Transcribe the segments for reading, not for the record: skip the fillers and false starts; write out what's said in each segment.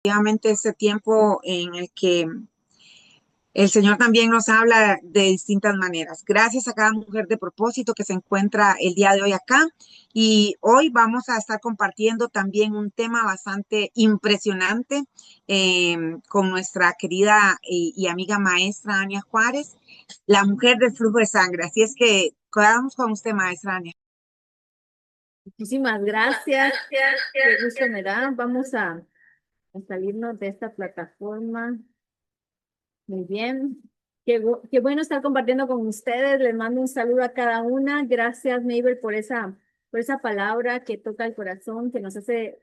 Efectivamente, este tiempo en el que el Señor también nos habla de distintas maneras. Gracias a cada mujer de propósito que se encuentra el día de hoy acá. Y hoy vamos a estar compartiendo también un tema bastante impresionante con nuestra querida y amiga maestra Ania Juárez, la mujer del flujo de sangre. Así es que quedamos con usted, maestra Ania. Muchísimas gracias. Qué gusto me da. Vamos a salirnos de esta plataforma. Muy bien. Qué bueno estar compartiendo con ustedes. Les mando un saludo a cada una. Gracias, Mabel, por esa palabra que toca el corazón, que nos hace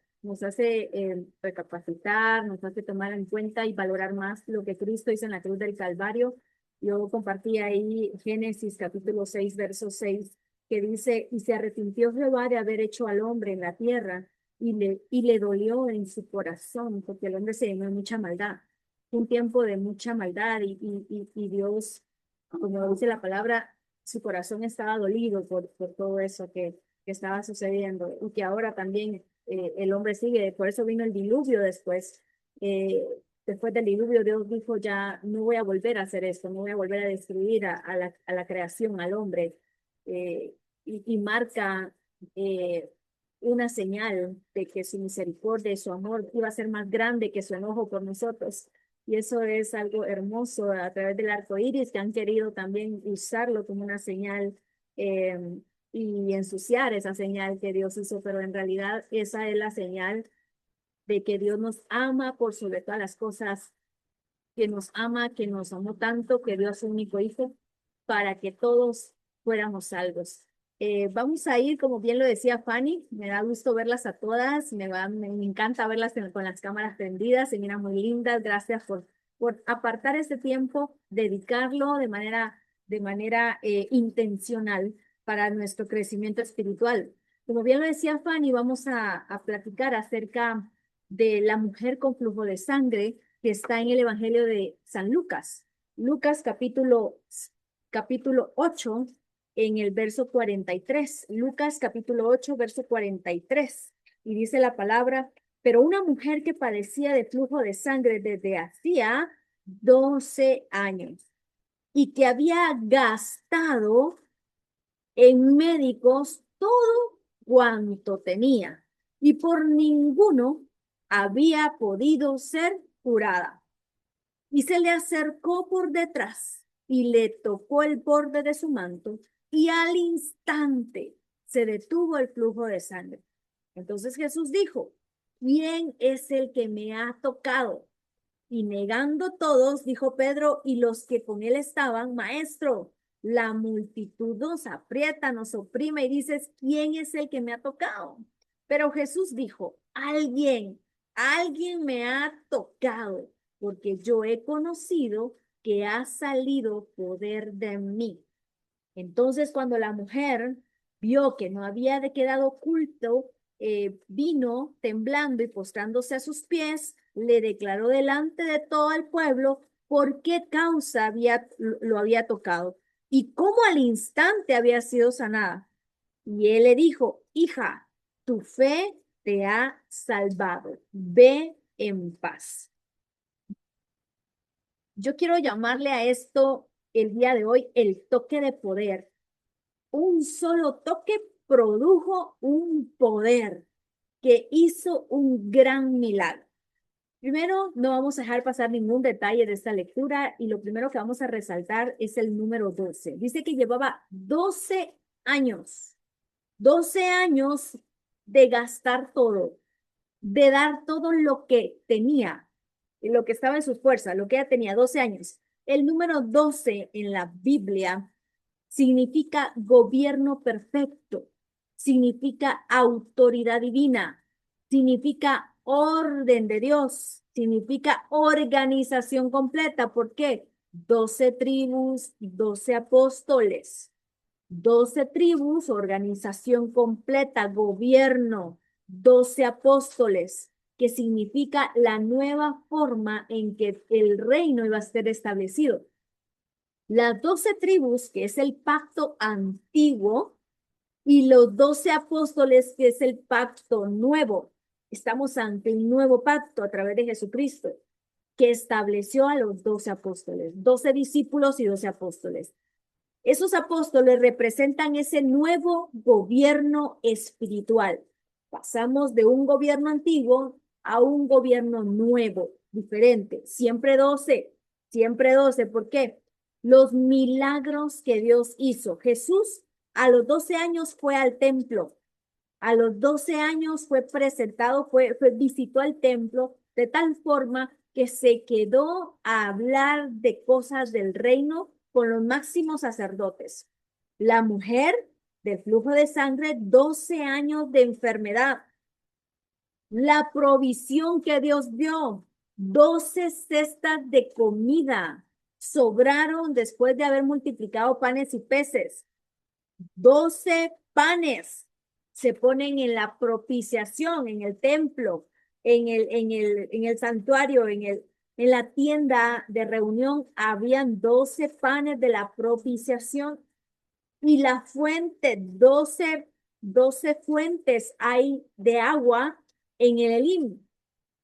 recapacitar, nos hace tomar en cuenta y valorar más lo que Cristo hizo en la cruz del Calvario. Yo compartí ahí Génesis capítulo 6, verso 6, que dice: y se arrepintió Jehová de haber hecho al hombre en la tierra, y le dolió en su corazón, porque el hombre se llenó de mucha maldad, un tiempo de mucha maldad, y Dios, como dice la palabra, su corazón estaba dolido por todo eso que estaba sucediendo, y que ahora también el hombre sigue. Por eso vino el diluvio después. Eh, Después del diluvio, Dios dijo: ya no voy a volver a hacer esto, no voy a volver a destruir a la creación, al hombre. eh, y marca una señal de que su misericordia y su amor iba a ser más grande que su enojo por nosotros. Y eso es algo hermoso a través del arco iris, que han querido también usarlo como una señal, eh, y ensuciar esa señal que Dios hizo, pero en realidad esa es la señal de que Dios nos ama por sobre todas las cosas, que nos ama, que nos amó tanto, que dio a su único hijo para que todos fuéramos salvos. Vamos a ir, como bien lo decía Fanny, me da gusto verlas a todas, me encanta verlas con las cámaras prendidas, se miran muy lindas. Gracias por apartar este tiempo, dedicarlo de manera intencional para nuestro crecimiento espiritual. Como bien lo decía Fanny, vamos a platicar acerca de la mujer con flujo de sangre, que está en el Evangelio de San Lucas. Lucas capítulo 8, en el verso 43. Lucas capítulo 8, verso 43. Y dice la palabra: pero una mujer que padecía de flujo de sangre desde hacía 12 años, y que había gastado en médicos todo cuanto tenía, y por ninguno había podido ser curada. Y se le acercó por detrás y le tocó el borde de su manto, y al instante se detuvo el flujo de sangre. Entonces Jesús dijo: ¿quién es el que me ha tocado? Y negando todos, dijo Pedro y los que con él estaban: Maestro, la multitud nos aprieta, nos oprime, y dices: ¿quién es el que me ha tocado? Pero Jesús dijo: alguien me ha tocado, porque yo he conocido que ha salido poder de mí. Entonces, cuando la mujer vio que no había quedado oculto, vino temblando y postrándose a sus pies, le declaró delante de todo el pueblo por qué causa lo había tocado y cómo al instante había sido sanada. Y él le dijo: hija, tu fe te ha salvado, ve en paz. Yo quiero llamarle a esto el día de hoy el toque de poder. Un solo toque produjo un poder que hizo un gran milagro. Primero, no vamos a dejar pasar ningún detalle de esta lectura, y lo primero que vamos a resaltar es el número 12. Dice que llevaba 12 años, 12 años de gastar todo, de dar todo lo que tenía, lo que estaba en sus fuerzas, lo que ella tenía, 12 años. El número 12 en la Biblia significa gobierno perfecto, significa autoridad divina, significa orden de Dios, significa organización completa. ¿Por qué? 12 tribus, 12 apóstoles, 12 tribus, organización completa, gobierno, 12 apóstoles, que significa la nueva forma en que el reino iba a ser establecido. Las 12 tribus, que es el pacto antiguo, y los 12 apóstoles, que es el pacto nuevo. Estamos ante un nuevo pacto a través de Jesucristo, que estableció a los 12 apóstoles, 12 discípulos y 12 apóstoles. Esos apóstoles representan ese nuevo gobierno espiritual. Pasamos de un gobierno antiguo a un gobierno nuevo, diferente. Siempre 12, siempre 12. ¿Por qué? Los milagros que Dios hizo. Jesús a los 12 años fue al templo. A los 12 años fue presentado, visitó el templo de tal forma que se quedó a hablar de cosas del reino con los máximos sacerdotes. La mujer del flujo de sangre, 12 años de enfermedad. La provisión que Dios dio, 12 cestas de comida sobraron después de haber multiplicado panes y peces. 12 panes se ponen en la propiciación, en el templo, en el santuario, en la tienda de reunión. Habían 12 panes de la propiciación y la fuente, 12 fuentes hay de agua en el Elim.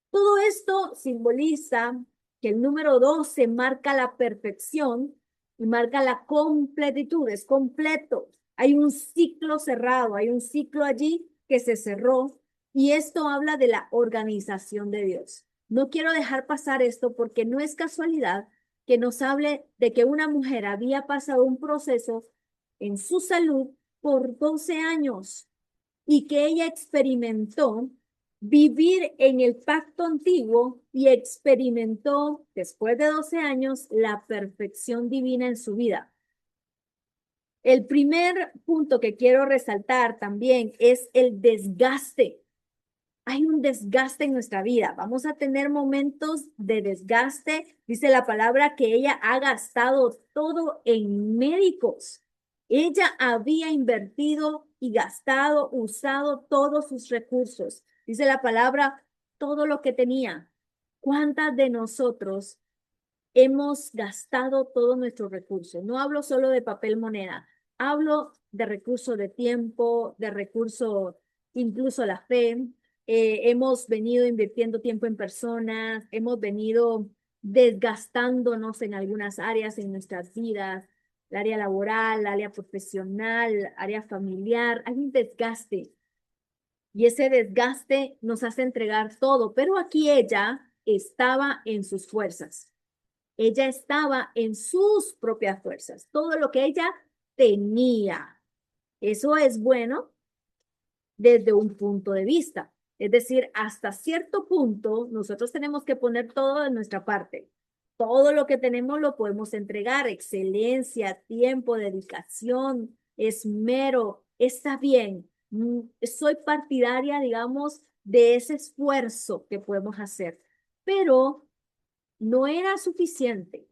Todo esto simboliza que el número 12 marca la perfección y marca la completitud, es completo. Hay un ciclo cerrado, hay un ciclo allí que se cerró y esto habla de la organización de Dios. No quiero dejar pasar esto porque no es casualidad que nos hable de que una mujer había pasado un proceso en su salud por 12 años y que ella experimentó vivir en el pacto antiguo y experimentó, después de 12 años, la perfección divina en su vida. El primer punto que quiero resaltar también es el desgaste. Hay un desgaste en nuestra vida. Vamos a tener momentos de desgaste. Dice la palabra que ella ha gastado todo en médicos. Ella había invertido y gastado, usado todos sus recursos. Dice la palabra, todo lo que tenía. ¿Cuántas de nosotros hemos gastado todos nuestros recursos? No hablo solo de papel moneda. Hablo de recursos de tiempo, de recursos, incluso la fe. Hemos venido invirtiendo tiempo en personas, hemos venido desgastándonos en algunas áreas en nuestras vidas, el área laboral, el área profesional, el área familiar. Hay un desgaste y ese desgaste nos hace entregar todo, pero aquí ella estaba en sus fuerzas. Ella estaba en sus propias fuerzas, todo lo que ella tenía. Eso es bueno desde un punto de vista. Es decir, hasta cierto punto nosotros tenemos que poner todo de nuestra parte. Todo lo que tenemos lo podemos entregar, excelencia, tiempo, dedicación, esmero, está bien. Soy partidaria, digamos, de ese esfuerzo que podemos hacer, pero no era suficiente.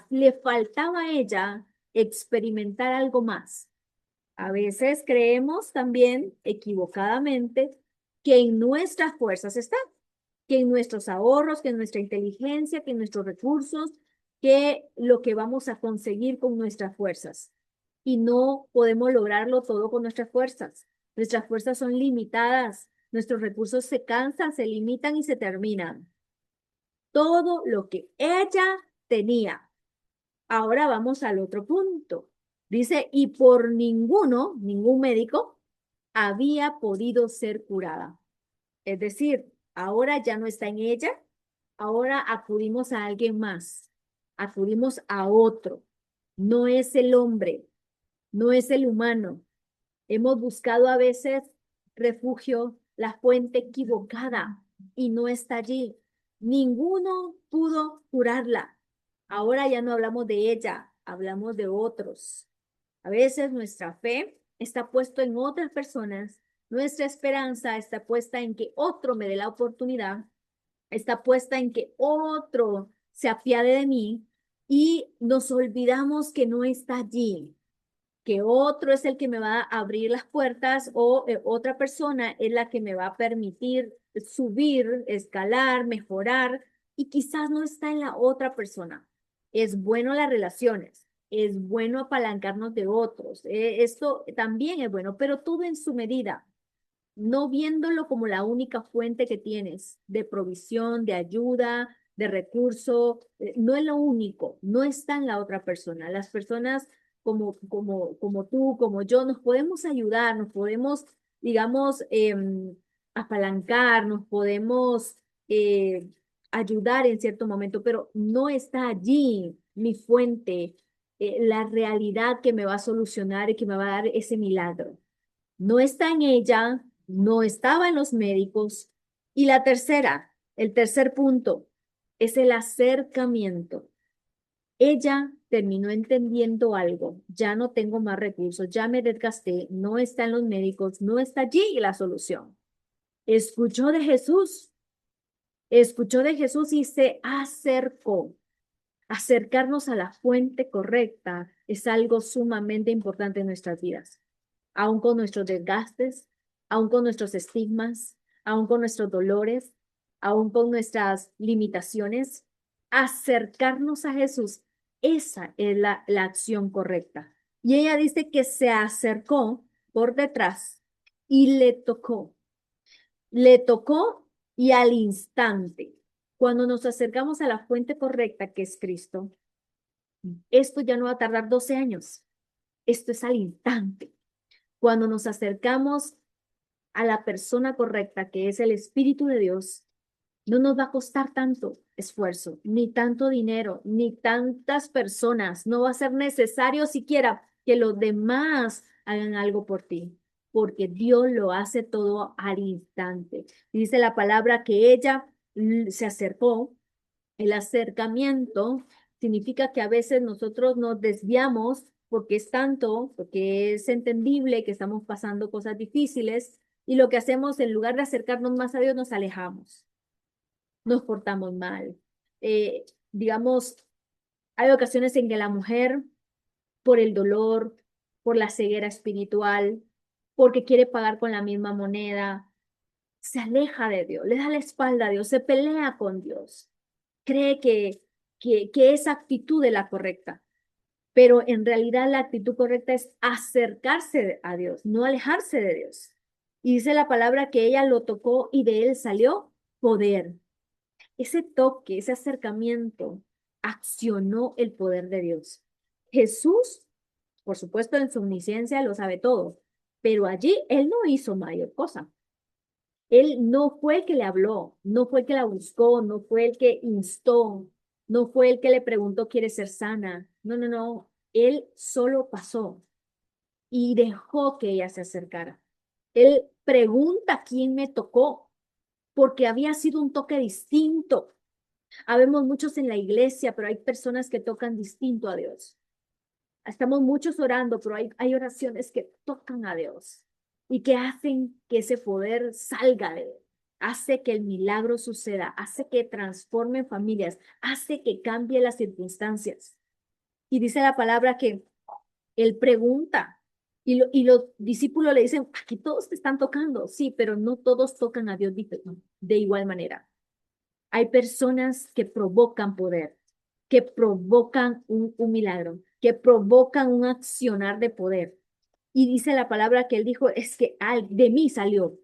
Le faltaba a ella experimentar algo más. A veces creemos también equivocadamente que en nuestras fuerzas está, que en nuestros ahorros, que en nuestra inteligencia, que en nuestros recursos, que lo que vamos a conseguir con nuestras fuerzas. Y no podemos lograrlo todo con nuestras fuerzas. Nuestras fuerzas son limitadas, nuestros recursos se cansan, se limitan y se terminan. Todo lo que ella tenía. Ahora vamos al otro punto. Dice, y por ningún médico había podido ser curada. Es decir, ahora ya no está en ella, ahora acudimos a alguien más, acudimos a otro. No es el hombre, no es el humano. Hemos buscado a veces refugio, la fuente equivocada y no está allí. Ninguno pudo curarla. Ahora ya no hablamos de ella, hablamos de otros. A veces nuestra fe está puesta en otras personas, nuestra esperanza está puesta en que otro me dé la oportunidad, está puesta en que otro se apiade de mí y nos olvidamos que no está allí, que otro es el que me va a abrir las puertas o otra persona es la que me va a permitir subir, escalar, mejorar y quizás no está en la otra persona. Es bueno las relaciones, es bueno apalancarnos de otros, esto también es bueno, pero todo en su medida. no viéndolo como la única fuente que tienes de provisión, de ayuda, de recurso, no es lo único, no está en la otra persona. Las personas como tú, como yo, nos podemos ayudar, nos podemos, digamos, apalancar, nos podemos eh, ayudar en cierto momento, pero no está allí mi fuente, la realidad que me va a solucionar y que me va a dar ese milagro. No está en ella, no estaba en los médicos. Y la tercera, el tercer punto, es el acercamiento. Ella terminó entendiendo algo, ya no tengo más recursos, ya me desgasté, no está en los médicos, no está allí la solución. Escuchó de Jesús, escuchó de Jesús y se acercó. Acercarnos a la fuente correcta es algo sumamente importante en nuestras vidas, aún con nuestros desgastes, aún con nuestros estigmas, aún con nuestros dolores, aún con nuestras limitaciones. Acercarnos a Jesús, esa es la acción correcta. Y ella dice que se acercó por detrás y le tocó y al instante, cuando nos acercamos a la fuente correcta que es Cristo, esto ya no va a tardar 12 años, esto es al instante. Cuando nos acercamos a la persona correcta, que es el Espíritu de Dios, no nos va a costar tanto esfuerzo, ni tanto dinero, ni tantas personas. No va a ser necesario siquiera que los demás hagan algo por ti, porque Dios lo hace todo al instante. Dice la palabra que ella se acercó. El acercamiento significa que a veces nosotros nos desviamos porque es tanto, porque es entendible que estamos pasando cosas difíciles y lo que hacemos en lugar de acercarnos más a Dios nos alejamos, nos portamos mal. Digamos, hay ocasiones en que la mujer, por el dolor, por la ceguera espiritual, porque quiere pagar con la misma moneda, se aleja de Dios, le da la espalda a Dios, se pelea con Dios, cree que esa actitud es la correcta, pero en realidad la actitud correcta es acercarse a Dios, no alejarse de Dios. Y dice la palabra que ella lo tocó y de él salió poder. Ese toque, ese acercamiento, accionó el poder de Dios. Jesús, por supuesto, en su omnisciencia lo sabe todo, pero allí él no hizo mayor cosa. Él no fue el que le habló, no fue el que la buscó, no fue el que instó, no fue el que le preguntó, ¿quieres ser sana? No, no, no. Él solo pasó y dejó que ella se acercara. Él pregunta quién me tocó, porque había sido un toque distinto. Habemos muchos en la iglesia, pero hay personas que tocan distinto a Dios. Estamos muchos orando, pero hay oraciones que tocan a Dios y que hacen que ese poder salga de él. Hace que el milagro suceda, hace que transforme familias, hace que cambie las circunstancias. Y dice la palabra que él pregunta y los discípulos le dicen, aquí todos te están tocando, sí, pero no todos tocan a Dios de igual manera. Hay personas que provocan poder, que provocan un milagro, que provocan un accionar de poder. Y dice la palabra que él dijo, es que de mí salió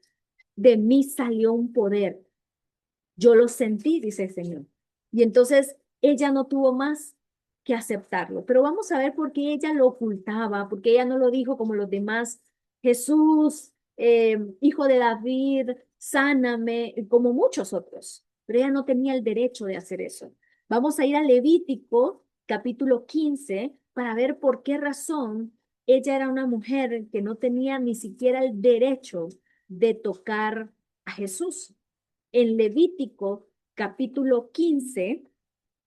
un poder. Yo lo sentí, dice el Señor. Y entonces ella no tuvo más que aceptarlo. Pero vamos a ver por qué ella lo ocultaba, porque ella no lo dijo como los demás. Jesús, hijo de David, sáname, como muchos otros. Pero ella no tenía el derecho de hacer eso. Vamos a ir a Levítico, capítulo 15, para ver por qué razón ella era una mujer que no tenía ni siquiera el derecho de tocar a Jesús. En Levítico capítulo 15,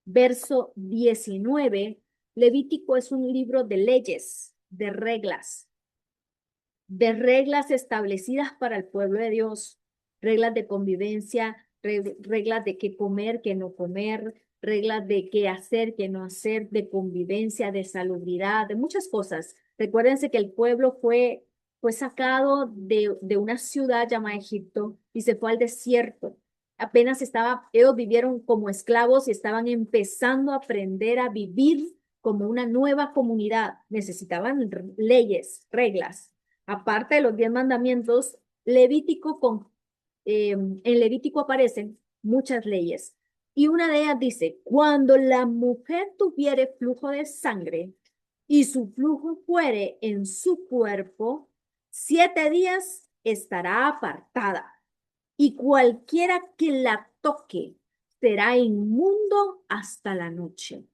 verso 19, Levítico es un libro de leyes, de reglas establecidas para el pueblo de Dios, reglas de convivencia, reglas de qué comer, qué no comer, reglas de qué hacer, qué no hacer, de convivencia, de salubridad, de muchas cosas. Recuérdense que el pueblo fue sacado de una ciudad llamada Egipto y se fue al desierto. Ellos vivieron como esclavos y estaban empezando a aprender a vivir como una nueva comunidad. Necesitaban leyes, reglas. Aparte de los 10 mandamientos, En Levítico aparecen muchas leyes. Y una de ellas dice, cuando la mujer tuviere flujo de sangre y su flujo fuere en su cuerpo, 7 días estará apartada. Y cualquiera que la toque será inmundo hasta la noche.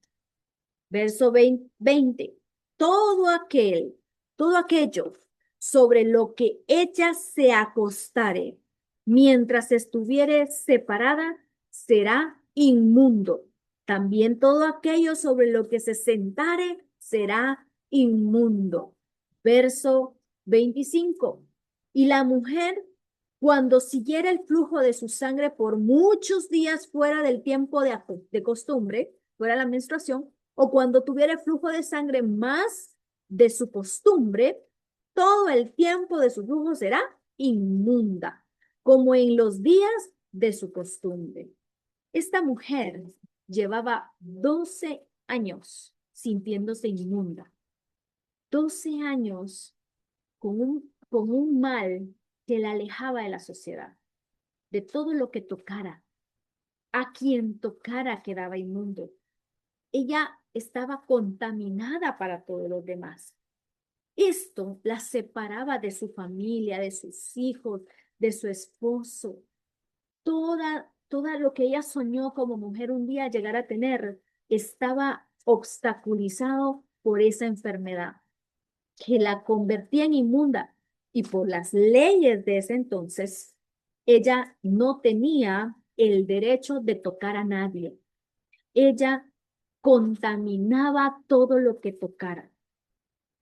Verso 20. Todo aquello sobre lo que ella se acostare mientras estuviere separada será inmundo. También todo aquello sobre lo que se sentare será inmundo. Verso 25. Y la mujer, cuando siguiera el flujo de su sangre por muchos días fuera del tiempo de costumbre, fuera de la menstruación, o cuando tuviera flujo de sangre más de su costumbre, todo el tiempo de su flujo será inmunda, como en los días de su costumbre. Esta mujer llevaba 12 años sintiéndose inmunda, 12 años con un mal que la alejaba de la sociedad, de todo lo que tocara. A quien tocara quedaba inmundo. Ella estaba contaminada para todos los demás. Esto la separaba de su familia, de sus hijos, de su esposo. Toda lo que ella soñó como mujer un día llegar a tener estaba obstaculizado por esa enfermedad que la convertía en inmunda. Y por las leyes de ese entonces, ella no tenía el derecho de tocar a nadie. Ella contaminaba todo lo que tocara.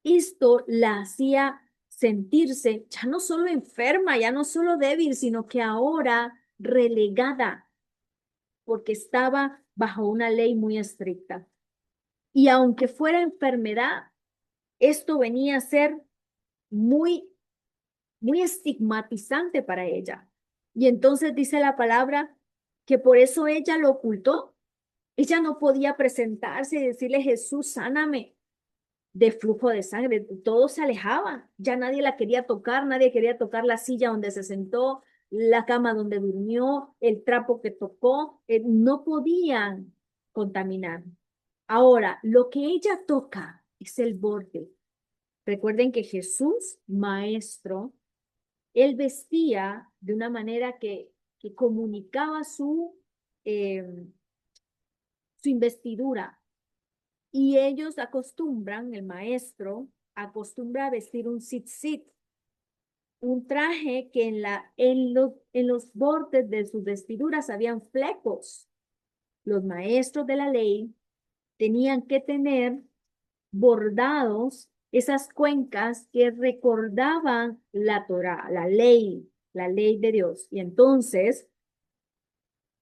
Esto la hacía sentirse ya no solo enferma, ya no solo débil, sino que ahora relegada, porque estaba bajo una ley muy estricta. Y aunque fuera enfermedad, esto venía a ser muy, muy estigmatizante para ella. Y entonces dice la palabra que por eso ella lo ocultó. Ella no podía presentarse y decirle, Jesús, sáname de flujo de sangre. Todos se alejaban. Ya nadie la quería tocar, nadie quería tocar la silla donde se sentó, la cama donde durmió, el trapo que tocó. No podían contaminar. Ahora, lo que ella toca es el borde. Recuerden que Jesús, maestro, él vestía de una manera que comunicaba eh, su investidura. Y ellos acostumbran, el maestro acostumbra a vestir un tzitzit, un traje que en los bordes de sus vestiduras habían flecos. Los maestros de la ley tenían que tener bordados esas cuencas que recordaban la Torá, la ley de Dios. Y entonces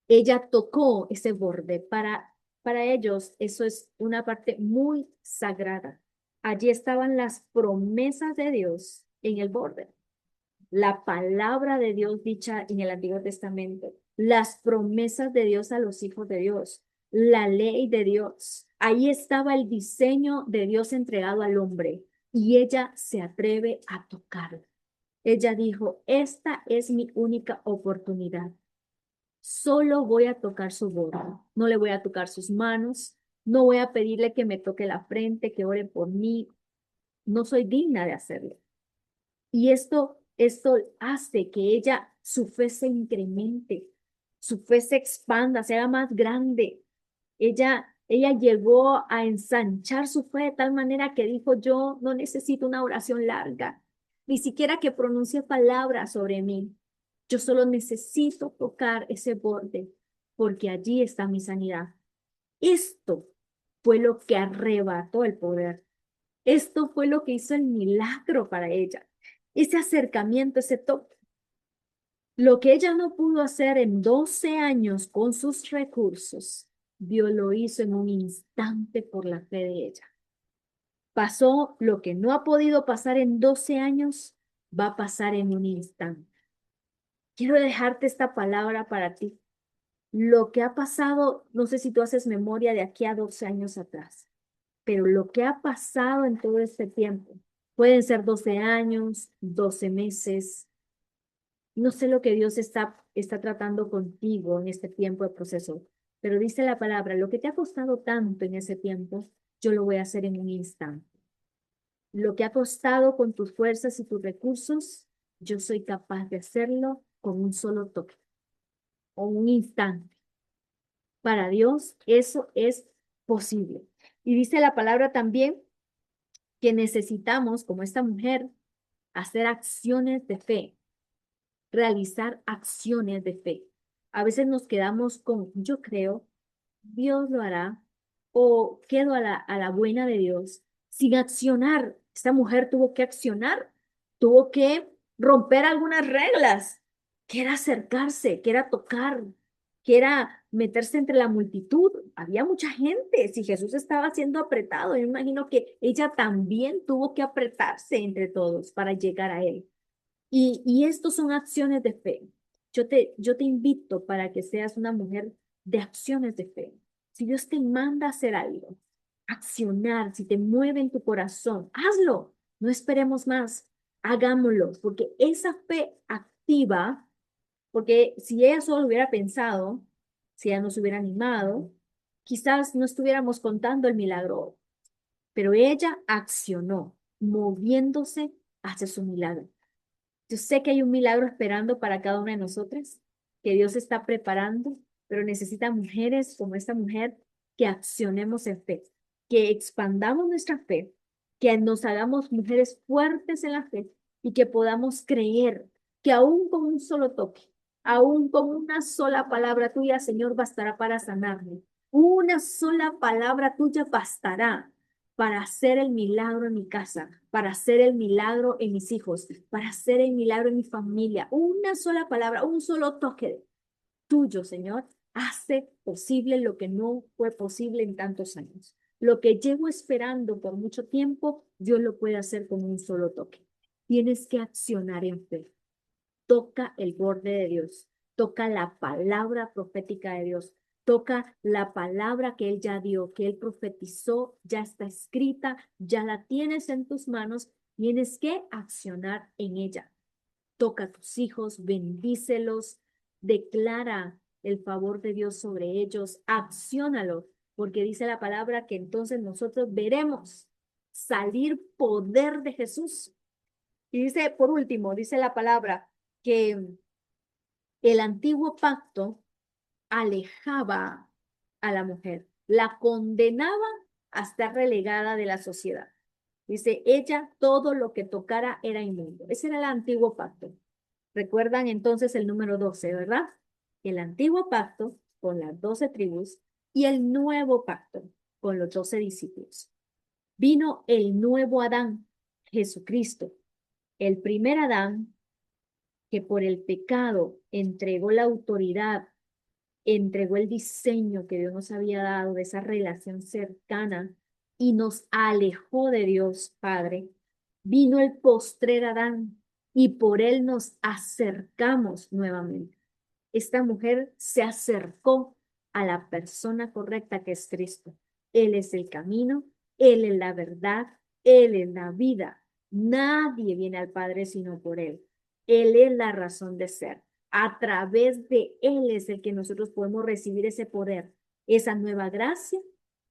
ella tocó ese borde. Para ellos eso es una parte muy sagrada. Allí estaban las promesas de Dios en el borde. La palabra de Dios dicha en el Antiguo Testamento. Las promesas de Dios a los hijos de Dios. La ley de Dios. Ahí estaba el diseño de Dios entregado al hombre. Y ella se atreve a tocarlo. Ella dijo, esta es mi única oportunidad. Solo voy a tocar su borde. No le voy a tocar sus manos. No voy a pedirle que me toque la frente, que ore por mí. No soy digna de hacerlo. Y esto hace que su fe se incremente, su fe se expanda, se haga más grande. Ella llegó a ensanchar su fe de tal manera que dijo, yo no necesito una oración larga, ni siquiera que pronuncie palabras sobre mí. Yo solo necesito tocar ese borde, porque allí está mi sanidad. Esto fue lo que arrebató el poder. Esto fue lo que hizo el milagro para ella. Ese acercamiento, ese toque. Lo que ella no pudo hacer en 12 años con sus recursos, Dios lo hizo en un instante por la fe de ella. Pasó lo que no ha podido pasar en 12 años, va a pasar en un instante. Quiero dejarte esta palabra para ti. Lo que ha pasado, no sé si tú haces memoria de aquí a 12 años atrás, pero lo que ha pasado en todo este tiempo, pueden ser 12 años, 12 meses, No sé lo que Dios está tratando contigo en este tiempo de proceso, pero dice la palabra, lo que te ha costado tanto en ese tiempo, yo lo voy a hacer en un instante. Lo que ha costado con tus fuerzas y tus recursos, yo soy capaz de hacerlo con un solo toque o un instante. Para Dios eso es posible. Y dice la palabra también que necesitamos, como esta mujer, hacer acciones de fe, realizar acciones de fe. A veces nos quedamos con, yo creo, Dios lo hará, o quedo a la buena de Dios sin accionar. Esta mujer tuvo que accionar, tuvo que romper algunas reglas, que era acercarse, que era tocar, que era meterse entre la multitud. Había mucha gente. Si Jesús estaba siendo apretado, yo imagino que ella también tuvo que apretarse entre todos para llegar a él. Y estos son acciones de fe. Yo te invito para que seas una mujer de acciones de fe. Si Dios te manda a hacer algo, accionar, si te mueve en tu corazón, hazlo. No esperemos más. Hagámoslo, porque esa fe activa, porque si ella solo hubiera pensado, si ella no se hubiera animado, quizás no estuviéramos contando el milagro, pero ella accionó, moviéndose hacia su milagro. Yo sé que hay un milagro esperando para cada una de nosotras, que Dios está preparando, pero necesita mujeres como esta mujer que accionemos en fe, que expandamos nuestra fe, que nos hagamos mujeres fuertes en la fe y que podamos creer que aún con un solo toque, aún con una sola palabra tuya, Señor, bastará para sanarme. Una sola palabra tuya bastará para hacer el milagro en mi casa, para hacer el milagro en mis hijos, para hacer el milagro en mi familia. Una sola palabra, un solo toque tuyo, Señor, hace posible lo que no fue posible en tantos años. Lo que llevo esperando por mucho tiempo, Dios lo puede hacer con un solo toque. Tienes que accionar en fe. Toca el borde de Dios, toca la palabra profética de Dios, toca la palabra que Él ya dio, que Él profetizó, ya está escrita, ya la tienes en tus manos, tienes que accionar en ella. Toca a tus hijos, bendícelos, declara el favor de Dios sobre ellos, acciónalo, porque dice la palabra que entonces nosotros veremos salir poder de Jesús. Y dice, por último, dice la palabra que el antiguo pacto alejaba a la mujer, la condenaba a estar relegada de la sociedad. Dice, ella todo lo que tocara era inmundo. Ese era el antiguo pacto. Recuerdan entonces el número 12, ¿verdad? El antiguo pacto con las 12 tribus y el nuevo pacto con los 12 discípulos. Vino el nuevo Adán, Jesucristo. El primer Adán que por el pecado entregó la autoridad, entregó el diseño que Dios nos había dado de esa relación cercana y nos alejó de Dios Padre. Vino el postrer Adán y por él nos acercamos nuevamente. Esta mujer se acercó a la persona correcta que es Cristo. Él es el camino, Él es la verdad, Él es la vida. Nadie viene al Padre sino por Él. Él es la razón de ser. A través de Él es el que nosotros podemos recibir ese poder, esa nueva gracia,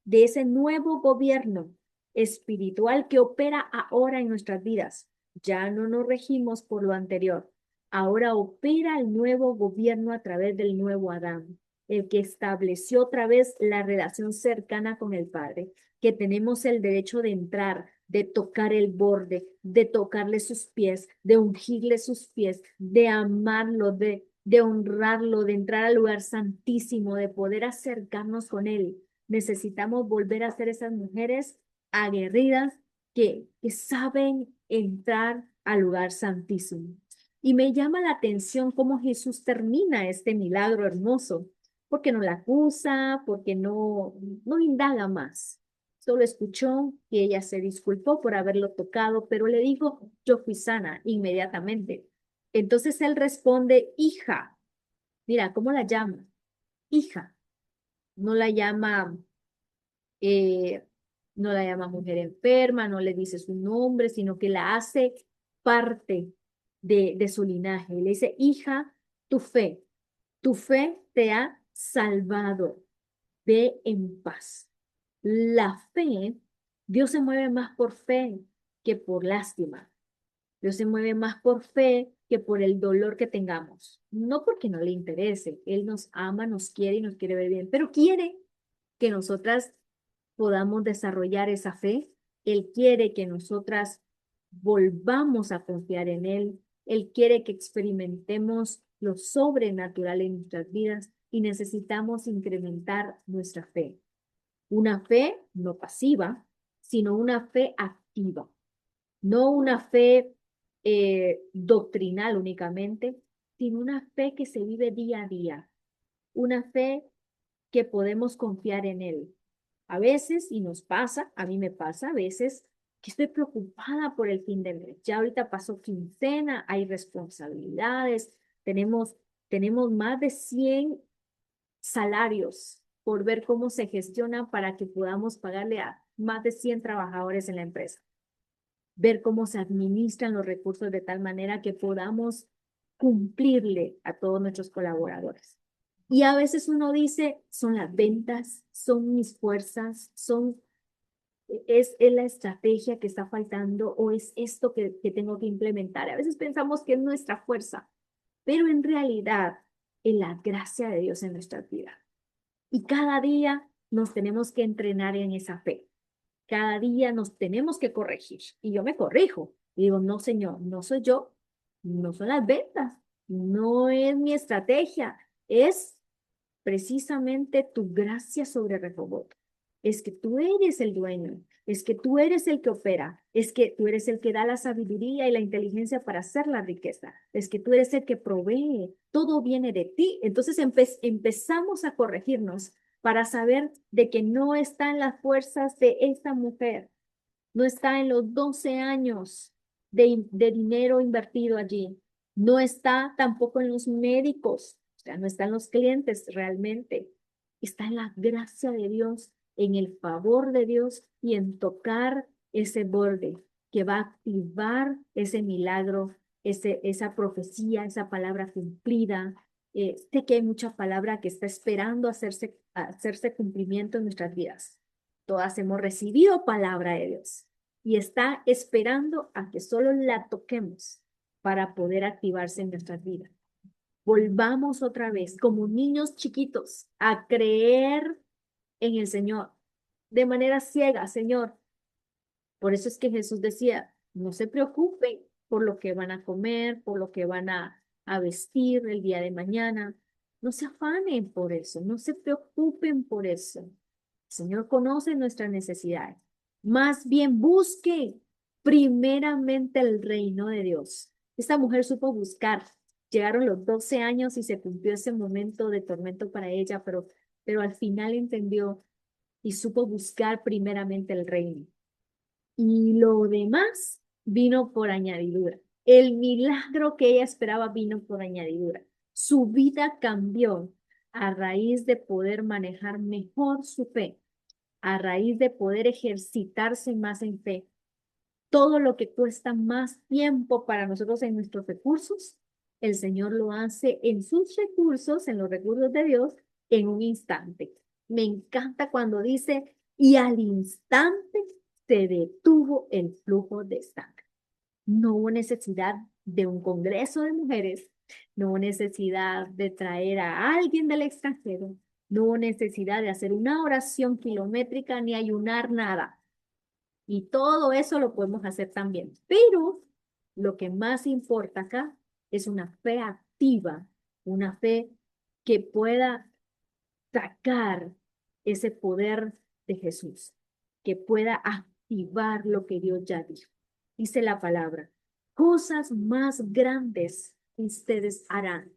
de ese nuevo gobierno espiritual que opera ahora en nuestras vidas. Ya no nos regimos por lo anterior. Ahora opera el nuevo gobierno a través del nuevo Adán, el que estableció otra vez la relación cercana con el Padre, que tenemos el derecho de entrar, de tocar el borde, de tocarle sus pies, de ungirle sus pies, de amarlo, de honrarlo, de entrar al lugar santísimo, de poder acercarnos con él. Necesitamos volver a ser esas mujeres aguerridas que saben entrar al lugar santísimo. Y me llama la atención cómo Jesús termina este milagro hermoso, porque no la acusa, porque no indaga más. Solo escuchó que ella se disculpó por haberlo tocado, pero le dijo, yo fui sana inmediatamente. Entonces él responde, hija. Mira, ¿cómo la llama? Hija. No la llama, eh, no la llama mujer enferma, no le dice su nombre, sino que la hace parte de su linaje. Le dice, hija, tu fe te ha salvado. Ve en paz. La fe, Dios se mueve más por fe que por lástima. Dios se mueve más por fe que por el dolor que tengamos. No porque no le interese. Él nos ama, nos quiere y nos quiere ver bien, pero quiere que nosotras podamos desarrollar esa fe. Él quiere que nosotras volvamos a confiar en Él. Él quiere que experimentemos lo sobrenatural en nuestras vidas y necesitamos incrementar nuestra fe. Una fe no pasiva, sino una fe activa, no una fe doctrinal únicamente, sino una fe que se vive día a día, una fe que podemos confiar en Él. A veces, y nos pasa, a mí me pasa a veces, que estoy preocupada por el fin de mes. Ya ahorita pasó quincena, hay responsabilidades, tenemos más de 100 salarios por ver cómo se gestiona para que podamos pagarle a más de 100 trabajadores en la empresa, ver cómo se administran los recursos de tal manera que podamos cumplirle a todos nuestros colaboradores. Y a veces uno dice, son las ventas, son mis fuerzas, es la estrategia que está faltando o es esto que tengo que implementar. A veces pensamos que es nuestra fuerza, pero en realidad es la gracia de Dios en nuestra vida. Y cada día nos tenemos que entrenar en esa fe. Cada día nos tenemos que corregir. Y yo me corrijo. Y digo, no, Señor, no soy yo, no son las ventas, no es mi estrategia, es precisamente tu gracia sobre Rehoboth. Es que tú eres el dueño, es que tú eres el que opera, es que tú eres el que da la sabiduría y la inteligencia para hacer la riqueza, es que tú eres el que provee, todo viene de ti. Entonces empezamos a corregirnos para saber de que no está en las fuerzas de esta mujer, no está en los 12 años de dinero invertido allí, no está tampoco en los médicos, o sea, no están los clientes realmente, está en la gracia de Dios, en el favor de Dios y en tocar ese borde que va a activar ese milagro, esa profecía, esa palabra cumplida. Sé que hay mucha palabra que está esperando hacerse cumplimiento en nuestras vidas. Todas hemos recibido palabra de Dios y está esperando a que solo la toquemos para poder activarse en nuestras vidas. Volvamos otra vez como niños chiquitos a creer en el Señor de manera ciega, Señor. Por eso es que Jesús decía, no se preocupen por lo que van a comer, por lo que van a vestir el día de mañana. No se afanen por eso, no se preocupen por eso. El Señor conoce nuestras necesidades. Más bien busque primeramente el reino de Dios. Esta mujer supo buscar. Llegaron los 12 años y se cumplió ese momento de tormento para ella, pero al final entendió y supo buscar primeramente el reino. Y lo demás vino por añadidura. El milagro que ella esperaba vino por añadidura. Su vida cambió a raíz de poder manejar mejor su fe, a raíz de poder ejercitarse más en fe. Todo lo que cuesta más tiempo para nosotros en nuestros recursos, el Señor lo hace en sus recursos, en los recursos de Dios, en un instante. Me encanta cuando dice, y al instante se detuvo el flujo de sangre. No hubo necesidad de un congreso de mujeres, no hubo necesidad de traer a alguien del extranjero, no hubo necesidad de hacer una oración kilométrica ni ayunar nada. Y todo eso lo podemos hacer también. Pero lo que más importa acá es una fe activa, una fe que pueda sacar ese poder de Jesús, que pueda activar lo que Dios ya dijo. Dice la palabra, cosas más grandes ustedes harán.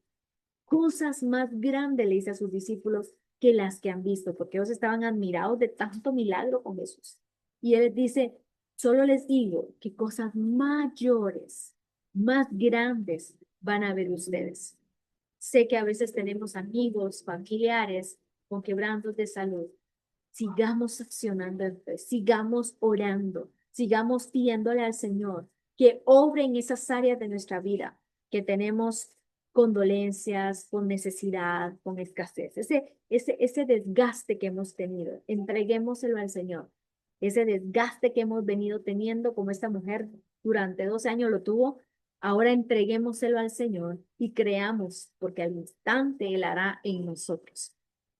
Cosas más grandes le dice a sus discípulos que las que han visto, porque ellos estaban admirados de tanto milagro con Jesús. Y él dice, solo les digo que cosas mayores, más grandes van a ver ustedes. Sé que a veces tenemos amigos, familiares con quebrantos de salud. Sigamos accionando en fe, sigamos orando, sigamos pidiéndole al Señor que obre en esas áreas de nuestra vida que tenemos con dolencias, con necesidad, con escasez. Ese desgaste que hemos tenido, entreguémoselo al Señor. Ese desgaste que hemos venido teniendo, como esta mujer durante 12 años lo tuvo, ahora entreguémoselo al Señor y creamos, porque al instante Él hará en nosotros.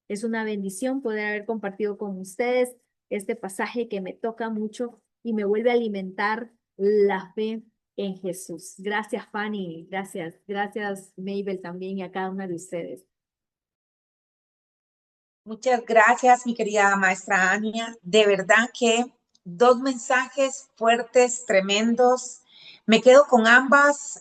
Es una bendición poder haber compartido con ustedes este pasaje que me toca mucho y me vuelve a alimentar la fe en Jesús. Gracias, Fanny. Gracias. Gracias, Mabel, también y a cada una de ustedes. Muchas gracias, mi querida maestra Ania. De verdad que dos mensajes fuertes, tremendos. Me quedo con ambas,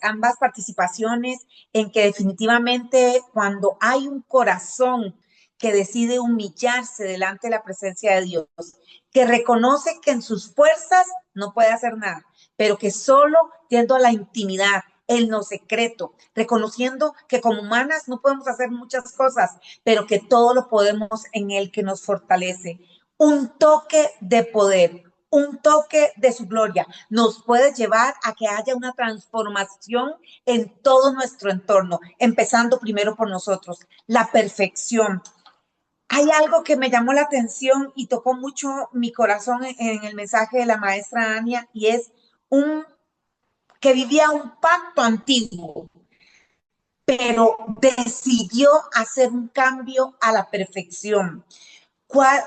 ambas participaciones en que definitivamente cuando hay un corazón que decide humillarse delante de la presencia de Dios, que reconoce que en sus fuerzas no puede hacer nada, pero que solo yendo a la intimidad, en lo secreto, reconociendo que como humanas no podemos hacer muchas cosas, pero que todo lo podemos en el que nos fortalece. Un toque de poder, un toque de su gloria nos puede llevar a que haya una transformación en todo nuestro entorno, empezando primero por nosotros, la perfección. Hay algo que me llamó la atención y tocó mucho mi corazón en el mensaje de la maestra Ania y es un que vivía un pacto antiguo, pero decidió hacer un cambio a la perfección. ¿Cuál,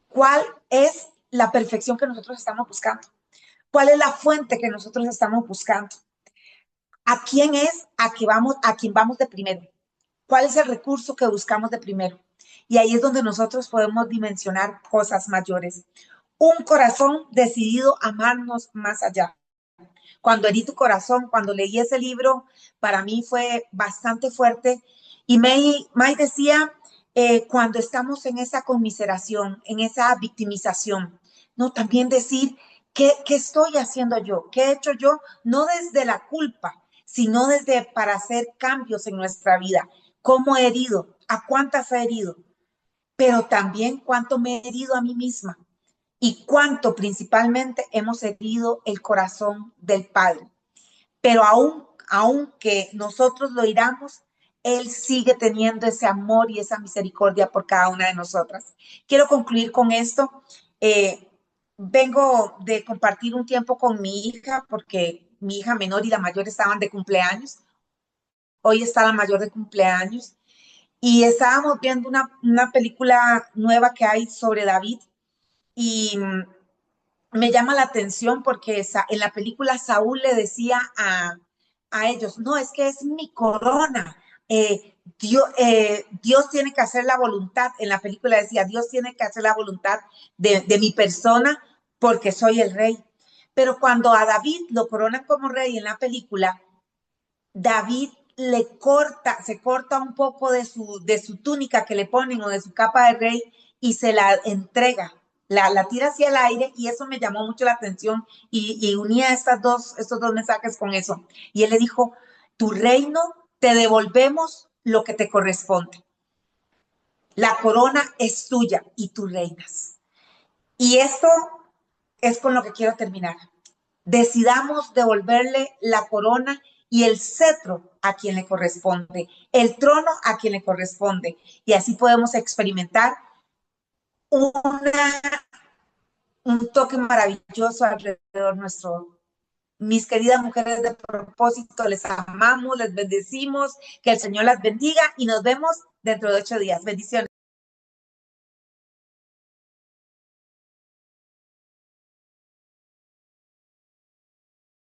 cuál es la perfección que nosotros estamos buscando? ¿Cuál es la fuente que nosotros estamos buscando? ¿A quién es a quien vamos de primero? ¿Cuál es el recurso que buscamos de primero? Y ahí es donde nosotros podemos dimensionar cosas mayores. Un corazón decidido a amarnos más allá. Cuando herí tu corazón, cuando leí ese libro, para mí fue bastante fuerte. Y May decía, cuando estamos en esa conmiseración, en esa victimización, no, también decir, ¿qué estoy haciendo yo? ¿Qué he hecho yo? No desde la culpa, sino desde para hacer cambios en nuestra vida. ¿Cómo he herido? ¿A cuántas he herido? Pero también cuánto me he herido a mí misma y cuánto principalmente hemos herido el corazón del Padre. Pero aunque nosotros lo iramos, Él sigue teniendo ese amor y esa misericordia por cada una de nosotras. Quiero concluir con esto. Eh, Vengo de compartir un tiempo con mi hija porque mi hija menor y la mayor estaban de cumpleaños. Hoy está la mayor de cumpleaños y estábamos viendo una película nueva que hay sobre David y me llama la atención porque en la película Saúl le decía a ellos, no, es que es mi corona. Dios tiene que hacer la voluntad. En la película decía, Dios tiene que hacer la voluntad de mi persona porque soy el rey. Pero cuando a David lo coronan como rey en la película, David se corta un poco de su túnica que le ponen o de su capa de rey y se la entrega, la tira hacia el aire y eso me llamó mucho la atención y unía estos dos mensajes con eso. Y él le dijo, tu reino, te devolvemos lo que te corresponde. La corona es tuya y tú reinas. Y esto es con lo que quiero terminar. Decidamos devolverle la corona y el cetro a quien le corresponde, el trono a quien le corresponde. Y así podemos experimentar una, un toque maravilloso alrededor nuestro. Mis queridas mujeres de propósito, les amamos, les bendecimos, que el Señor las bendiga y nos vemos dentro de 8 días. Bendiciones.